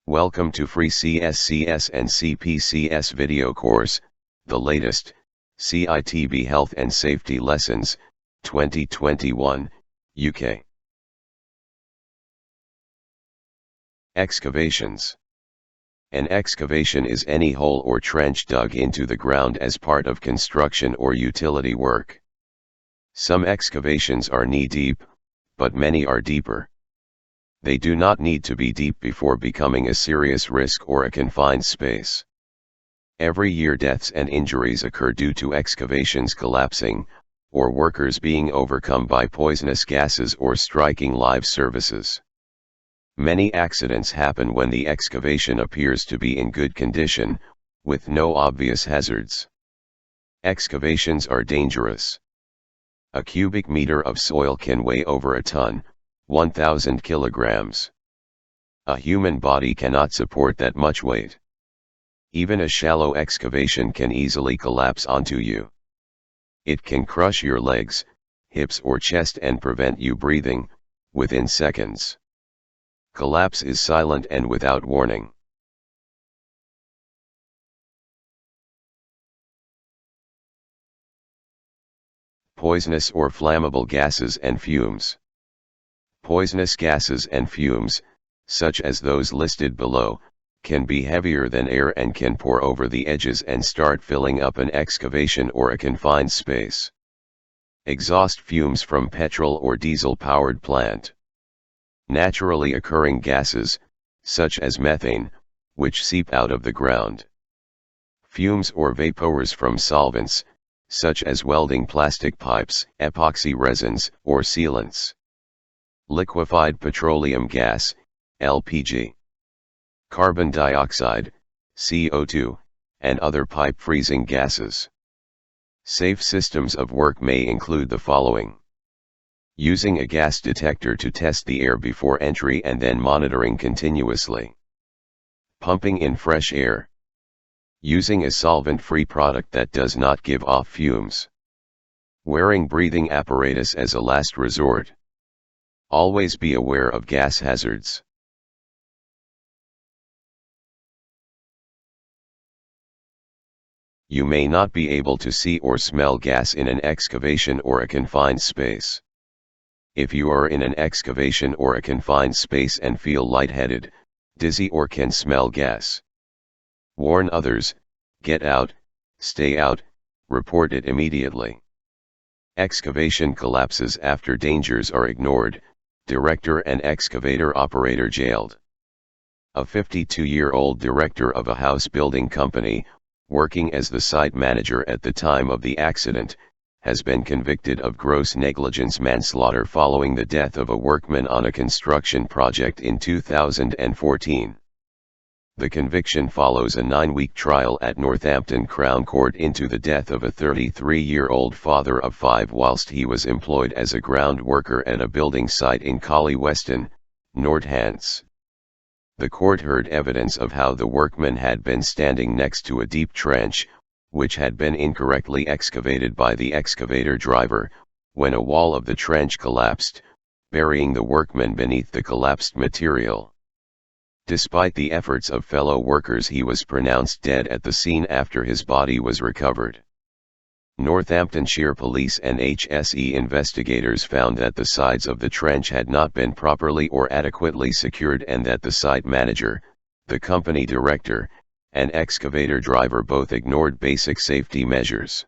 Welcome to free CSCS and CPCS video course, the latest, CITB Health and Safety Lessons, 2021, UK. Excavations. An excavation is any hole or trench dug into the ground as part of construction or utility work. Some excavations are knee-deep, but many are deeper. They do not need to be deep before becoming a serious risk or a confined space. Every year deaths and injuries occur due to excavations collapsing, or workers being overcome by poisonous gases or striking live surfaces. Many accidents happen when the excavation appears to be in good condition, with no obvious hazards. Excavations are dangerous. A cubic meter of soil can weigh over a ton, 1,000 kilograms. A human body cannot support that much weight. Even a shallow excavation can easily collapse onto you. It can crush your legs, hips or chest and prevent you breathing, within seconds. Collapse is silent and without warning. Poisonous or flammable gases and fumes. Poisonous gases and fumes, such as those listed below, can be heavier than air and can pour over the edges and start filling up an excavation or a confined space. Exhaust fumes from petrol or diesel-powered plant. Naturally occurring gases, such as methane, which seep out of the ground. Fumes or vapors from solvents, such as welding plastic pipes, epoxy resins, or sealants. Liquefied petroleum gas, LPG. Carbon dioxide, CO2, and other pipe freezing gases. Safe systems of work may include the following. Using a gas detector to test the air before entry and then monitoring continuously. Pumping in fresh air. Using a solvent-free product that does not give off fumes. Wearing breathing apparatus as a last resort. Always be aware of gas hazards. You may not be able to see or smell gas in an excavation or a confined space. If you are in an excavation or a confined space and feel lightheaded, dizzy or can smell gas, warn others, get out, stay out, report it immediately. Excavation collapses after dangers are ignored, director and excavator operator jailed. A 52-year-old director of a house building company, working as the site manager at the time of the accident, has been convicted of gross negligence manslaughter following the death of a workman on a construction project in 2014. The conviction follows a 9-week trial at Northampton Crown Court into the death of a 33-year-old father of 5 whilst he was employed as a ground worker at a building site in Collie Weston, Northants. The court heard evidence of how the workman had been standing next to a deep trench, which had been incorrectly excavated by the excavator driver, when a wall of the trench collapsed, burying the workman beneath the collapsed material. Despite the efforts of fellow workers, he was pronounced dead at the scene after his body was recovered. Northamptonshire Police and HSE investigators found that the sides of the trench had not been properly or adequately secured and that the site manager, the company director, and excavator driver both ignored basic safety measures.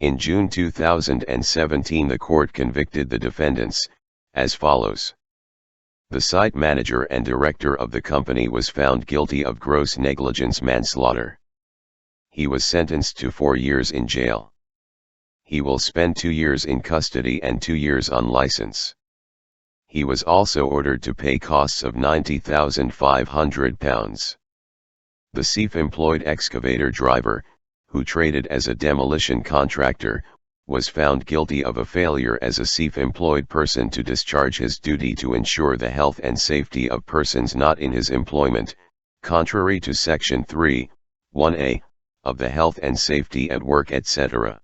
In June 2017, the court convicted the defendants, as follows. The site manager and director of the company was found guilty of gross negligence manslaughter. He was sentenced to 4 years in jail. He will spend 2 years in custody and 2 years on license. He was also ordered to pay costs of £90,500. The self-employed excavator driver, who traded as a demolition contractor, was found guilty of a failure as a self-employed person to discharge his duty to ensure the health and safety of persons not in his employment, contrary to Section 3, 1A, of the Health and Safety at Work etc.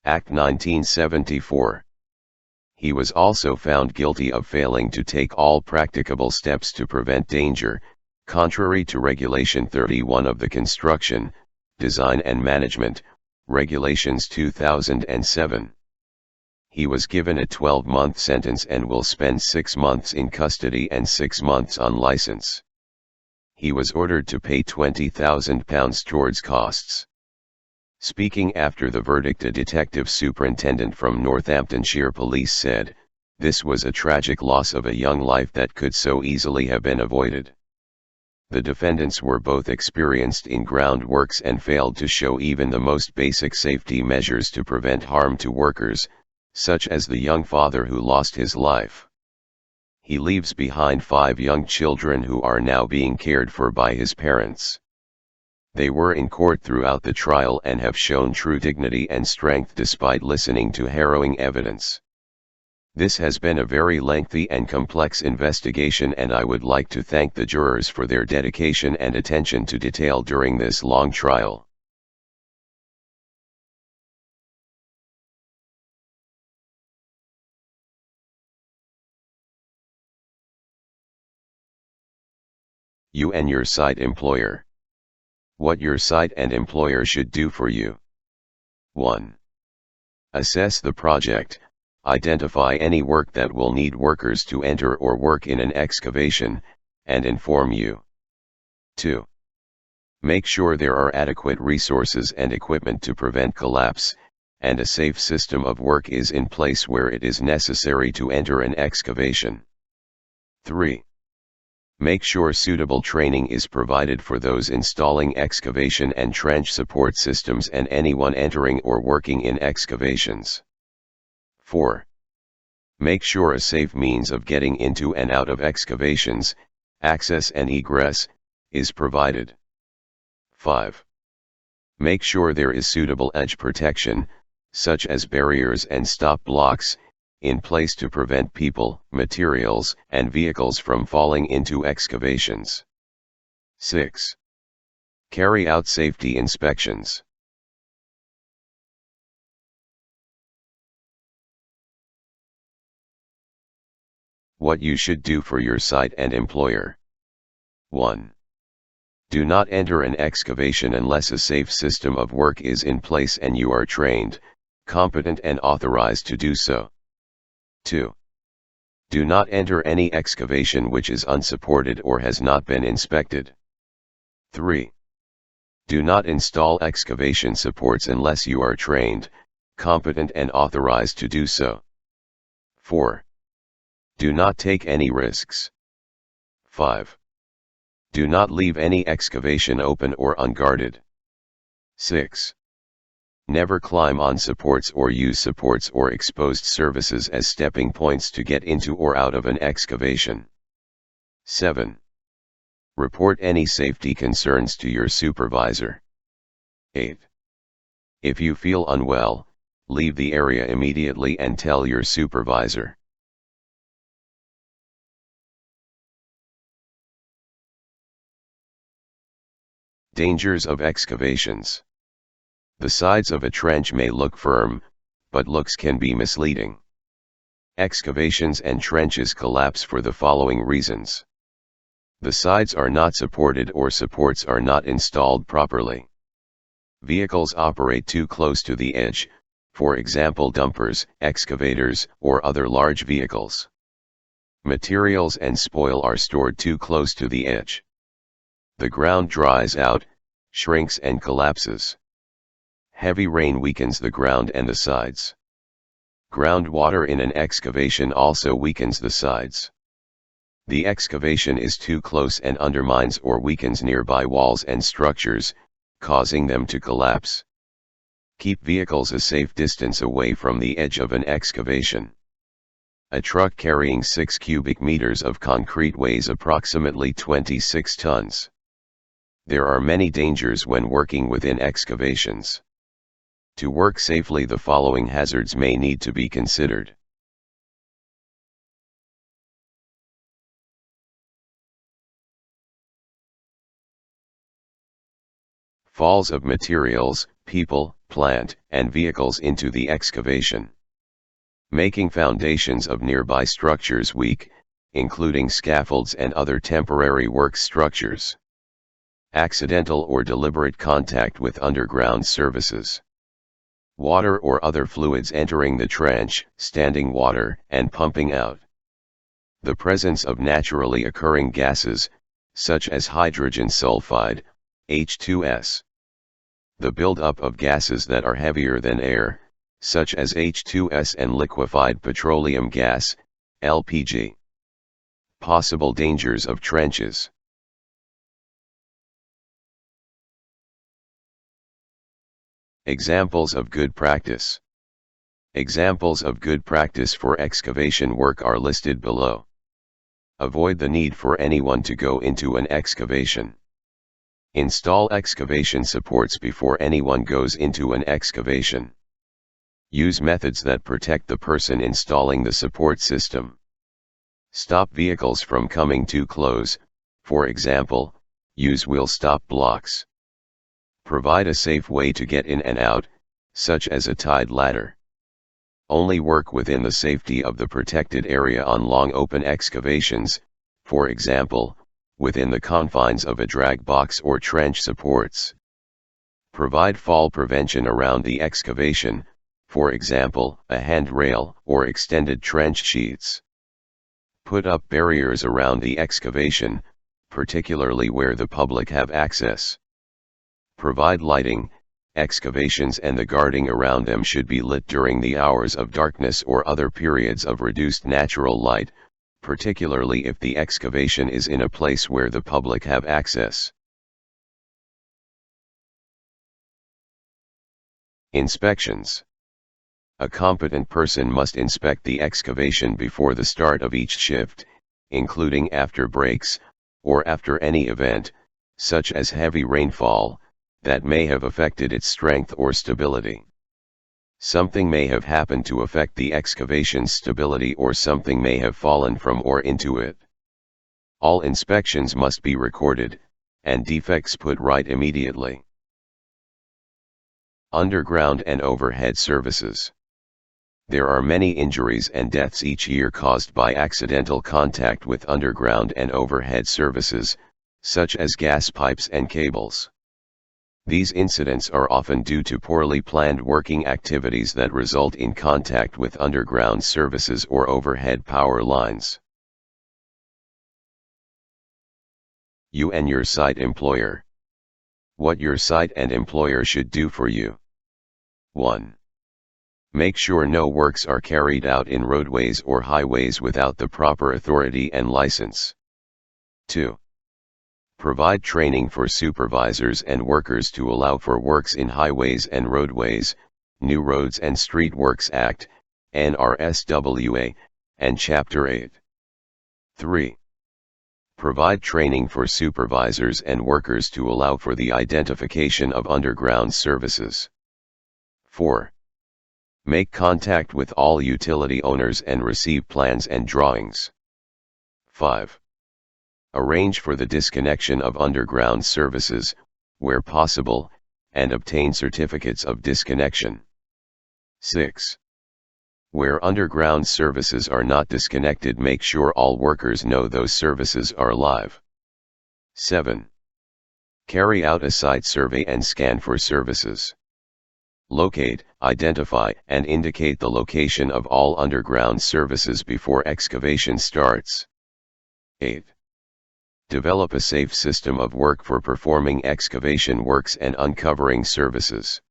Act 1974. He was also found guilty of failing to take all practicable steps to prevent danger, contrary to Regulation 31 of the Construction, Design and Management, Regulations 2007. He was given a 12-month sentence and will spend 6 months in custody and 6 months on license. He was ordered to pay £20,000 towards costs. Speaking after the verdict, a detective superintendent from Northamptonshire Police said, "This was a tragic loss of a young life that could so easily have been avoided." The defendants were both experienced in groundworks and failed to show even the most basic safety measures to prevent harm to workers, such as the young father who lost his life. He leaves behind 5 young children who are now being cared for by his parents. They were in court throughout the trial and have shown true dignity and strength despite listening to harrowing evidence. This has been a very lengthy and complex investigation, and I would like to thank the jurors for their dedication and attention to detail during this long trial. You and your site employer. What your site and employer should do for you. 1. Assess the project. Identify any work that will need workers to enter or work in an excavation, and inform you. 2. Make sure there are adequate resources and equipment to prevent collapse, and a safe system of work is in place where it is necessary to enter an excavation. 3. Make sure suitable training is provided for those installing excavation and trench support systems and anyone entering or working in excavations. 4. Make sure a safe means of getting into and out of excavations, access and egress, is provided. 5. Make sure there is suitable edge protection, such as barriers and stop blocks, in place to prevent people, materials, and vehicles from falling into excavations. 6. Carry out safety inspections. What you should do for your site and employer. 1. Do not enter an excavation unless a safe system of work is in place and you are trained, competent and authorized to do so. 2. Do not enter any excavation which is unsupported or has not been inspected. 3. Do not install excavation supports unless you are trained, competent and authorized to do so. 4. Do not take any risks. 5. Do not leave any excavation open or unguarded. 6. Never climb on supports or use supports or exposed surfaces as stepping points to get into or out of an excavation. 7. Report any safety concerns to your supervisor. 8. If you feel unwell, leave the area immediately and tell your supervisor. Dangers of excavations. The sides of a trench may look firm, but looks can be misleading. Excavations and trenches collapse for the following reasons. The sides are not supported or supports are not installed properly. Vehicles operate too close to the edge, for example dumpers, excavators, or other large vehicles. Materials and spoil are stored too close to the edge. The ground dries out, shrinks and collapses. Heavy rain weakens the ground and the sides. Groundwater in an excavation also weakens the sides. The excavation is too close and undermines or weakens nearby walls and structures, causing them to collapse. Keep vehicles a safe distance away from the edge of an excavation. A truck carrying 6 cubic meters of concrete weighs approximately 26 tons. There are many dangers when working within excavations. To work safely, the following hazards may need to be considered. Falls of materials, people, plant, and vehicles into the excavation. Making foundations of nearby structures weak, including scaffolds and other temporary work structures. Accidental or deliberate contact with underground services. Water or other fluids entering the trench, standing water, and pumping out. The presence of naturally occurring gases, such as hydrogen sulfide, H2S. The buildup of gases that are heavier than air, such as H2S and liquefied petroleum gas, LPG. Possible dangers of trenches. Examples of good practice. Examples of good practice for excavation work are listed below. Avoid the need for anyone to go into an excavation. Install excavation supports before anyone goes into an excavation. Use methods that protect the person installing the support system. Stop vehicles from coming too close, for example, use wheel stop blocks. Provide a safe way to get in and out, such as a tied ladder. Only work within the safety of the protected area on long open excavations, for example, within the confines of a drag box or trench supports. Provide fall prevention around the excavation, for example, a handrail or extended trench sheets. Put up barriers around the excavation, particularly where the public have access. Provide lighting. Excavations and the guarding around them should be lit during the hours of darkness or other periods of reduced natural light, particularly if the excavation is in a place where the public have access. Inspections. A competent person must inspect the excavation before the start of each shift, including after breaks, or after any event, such as heavy rainfall, that may have affected its strength or stability. Something may have happened to affect the excavation's stability, or something may have fallen from or into it. All inspections must be recorded, and defects put right immediately. Underground and overhead services. There are many injuries and deaths each year caused by accidental contact with underground and overhead services, such as gas pipes and cables. These incidents are often due to poorly planned working activities that result in contact with underground services or overhead power lines. You and your site employer. What your site and employer should do for you. 1. Make sure no works are carried out in roadways or highways without the proper authority and license. 2. Provide training for supervisors and workers to allow for works in highways and roadways, New Roads and Street Works Act, NRSWA, and Chapter 8. 3. Provide training for supervisors and workers to allow for the identification of underground services. 4. Make contact with all utility owners and receive plans and drawings. 5. Arrange for the disconnection of underground services, where possible, and obtain certificates of disconnection. 6. Where underground services are not disconnected, make sure all workers know those services are live. 7. Carry out a site survey and scan for services. Locate, identify, and indicate the location of all underground services before excavation starts. 8. Develop a safe system of work for performing excavation works and uncovering services.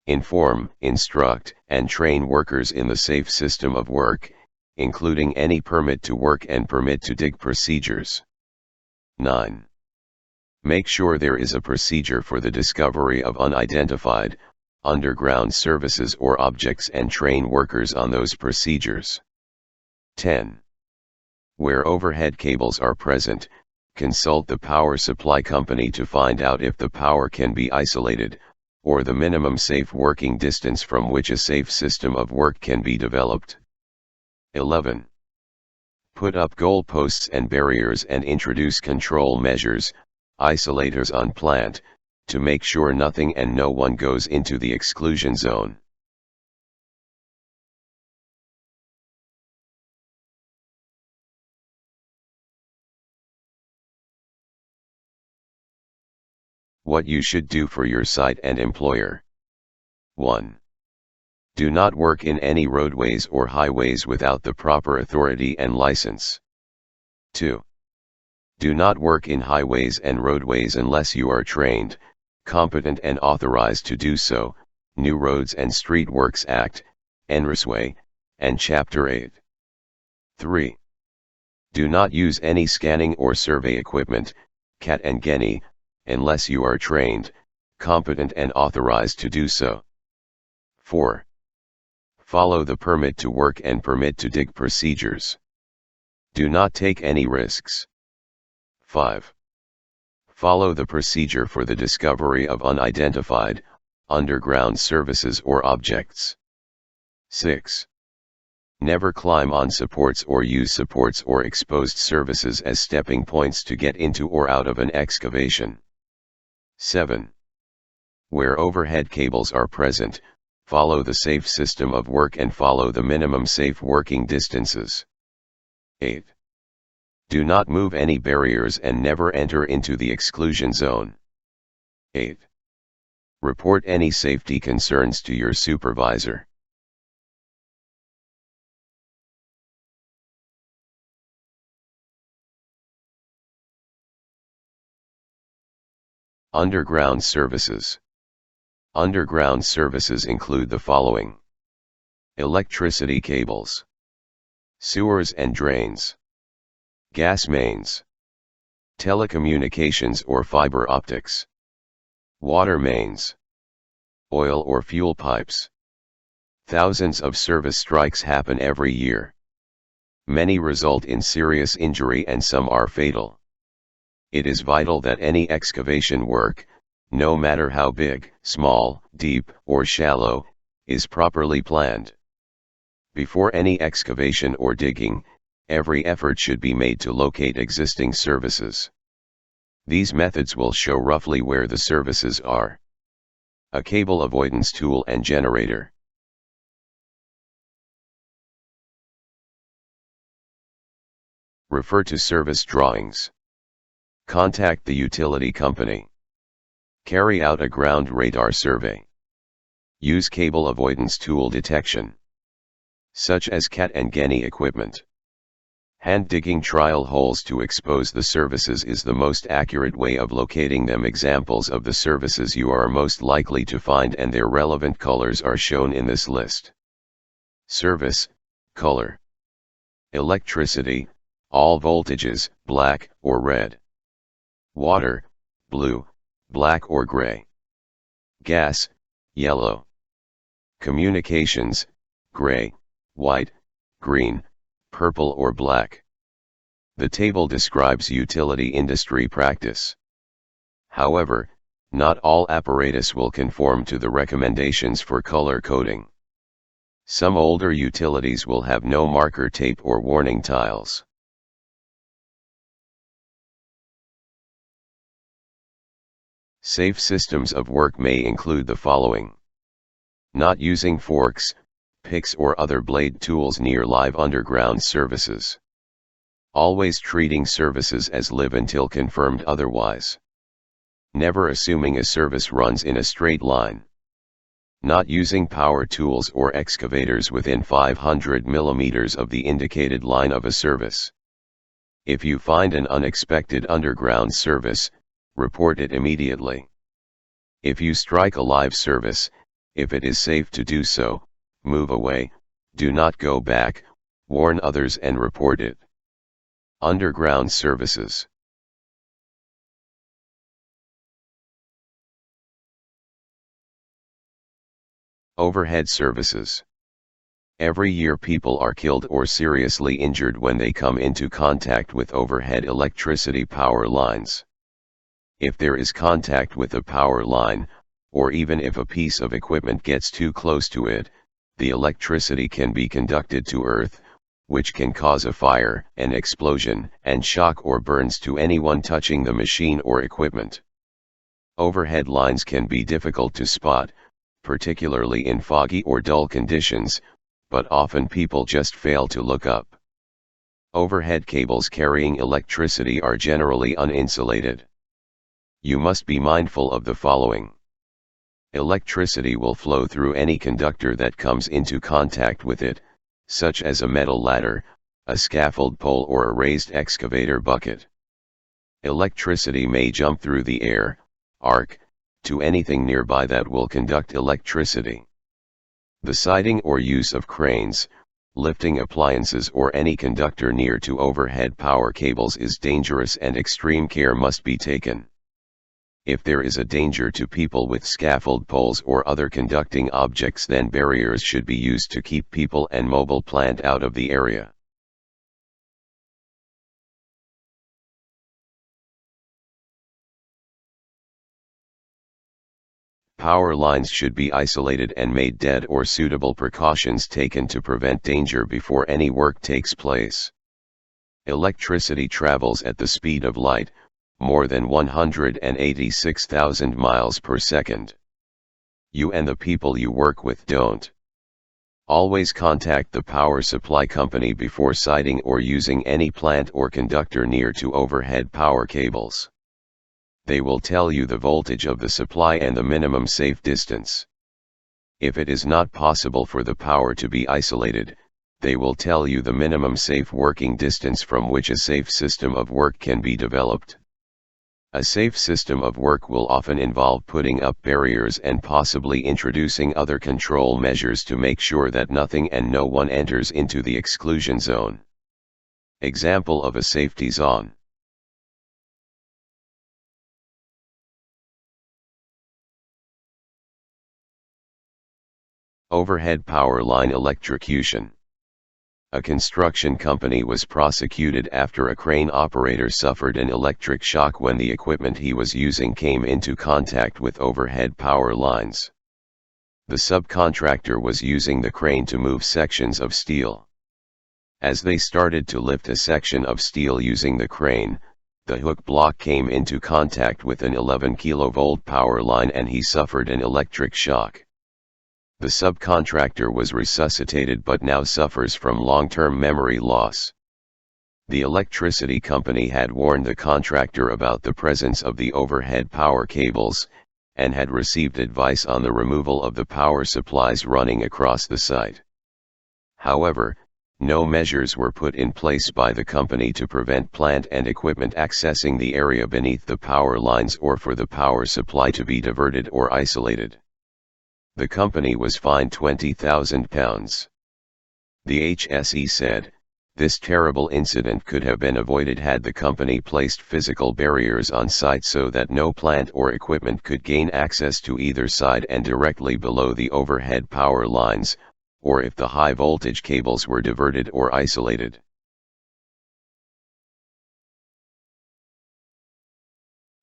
Inform, instruct, and train workers in the safe system of work, including any permit to work and permit to dig procedures. 9. Make sure there is a procedure for the discovery of unidentified, underground services or objects and train workers on those procedures. 10. Where overhead cables are present, consult the power supply company to find out if the power can be isolated, or the minimum safe working distance from which a safe system of work can be developed. 11. Put up goalposts and barriers and introduce control measures, isolators on plant, to make sure nothing and no one goes into the exclusion zone. What you should do for your site and employer. 1. Do not work in any roadways or highways without the proper authority and license. 2. Do not work in highways and roadways unless you are trained, competent and authorized to do so, New Roads and Street Works Act, NRSWA, and Chapter 8. 3. Do not use any scanning or survey equipment, CAT and GENI, unless you are trained, competent and authorized to do so. 4. Follow the permit to work and permit to dig procedures. Do not take any risks. 5. Follow the procedure for the discovery of unidentified, underground services or objects. 6. Never climb on supports or use supports or exposed surfaces as stepping points to get into or out of an excavation. 7. Where overhead cables are present, follow the safe system of work and follow the minimum safe working distances. 8. Do not move any barriers and never enter into the exclusion zone. 8. Report any safety concerns to your supervisor. Underground services. Underground services include the following: electricity cables, sewers and drains, gas mains, telecommunications or fiber optics, water mains, oil or fuel pipes. Thousands of service strikes happen every year. Many result in serious injury and some are fatal. It is vital that any excavation work, no matter how big, small, deep, or shallow, is properly planned. Before any excavation or digging, every effort should be made to locate existing services. These methods will show roughly where the services are. A cable avoidance tool and generator. Refer to service drawings. Contact the utility company. Carry out a ground radar survey. Use cable avoidance tool detection, such as CAT and GENI equipment. Hand digging trial holes to expose the services is the most accurate way of locating them. Examples of the services you are most likely to find and their relevant colors are shown in this list. Service, color. Electricity, all voltages, black or red. Water, blue, black or gray. Gas, yellow. Communications, gray, white, green, purple or black. The table describes utility industry practice. However, not all apparatus will conform to the recommendations for color coding. Some older utilities will have no marker tape or warning tiles. Safe systems of work may include the following: not using forks, picks or other blade tools near live underground services. Always treating services as live until confirmed otherwise. Never assuming a service runs in a straight line. Not using power tools or excavators within 500 mm of the indicated line of a service. If you find an unexpected underground service, report it immediately. If you strike a live service, if it is safe to do so, move away, do not go back, warn others and report it. Underground services. Overhead services. Every year people are killed or seriously injured when they come into contact with overhead electricity power lines. If there is contact with a power line, or even if a piece of equipment gets too close to it, the electricity can be conducted to earth, which can cause a fire, an explosion, and shock or burns to anyone touching the machine or equipment. Overhead lines can be difficult to spot, particularly in foggy or dull conditions, but often people just fail to look up. Overhead cables carrying electricity are generally uninsulated. You must be mindful of the following. Electricity will flow through any conductor that comes into contact with it, such as a metal ladder, a scaffold pole or a raised excavator bucket. Electricity may jump through the air, arc, to anything nearby that will conduct electricity. The sighting or use of cranes, lifting appliances or any conductor near to overhead power cables is dangerous and extreme care must be taken. If there is a danger to people with scaffold poles or other conducting objects, then barriers should be used to keep people and mobile plant out of the area. Power lines should be isolated and made dead or suitable precautions taken to prevent danger before any work takes place. Electricity travels at the speed of light, more than 186,000 miles per second. You and the people you work with don't. Always contact the power supply company before siting or using any plant or conductor near to overhead power cables. They will tell you the voltage of the supply and the minimum safe distance. If it is not possible for the power to be isolated, they will tell you the minimum safe working distance from which a safe system of work can be developed. A safe system of work will often involve putting up barriers and possibly introducing other control measures to make sure that nothing and no one enters into the exclusion zone. Example of a safety zone. Overhead power line electrocution. A construction company was prosecuted after a crane operator suffered an electric shock when the equipment he was using came into contact with overhead power lines. The subcontractor was using the crane to move sections of steel. As they started to lift a section of steel using the crane, the hook block came into contact with an 11 kV power line and he suffered an electric shock. The subcontractor was resuscitated but now suffers from long-term memory loss. The electricity company had warned the contractor about the presence of the overhead power cables, and had received advice on the removal of the power supplies running across the site. However, no measures were put in place by the company to prevent plant and equipment accessing the area beneath the power lines or for the power supply to be diverted or isolated. The company was fined £20,000. The HSE said, "This terrible incident could have been avoided had the company placed physical barriers on site so that no plant or equipment could gain access to either side and directly below the overhead power lines, or if the high voltage cables were diverted or isolated."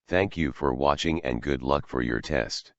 Thank you for watching and good luck for your test.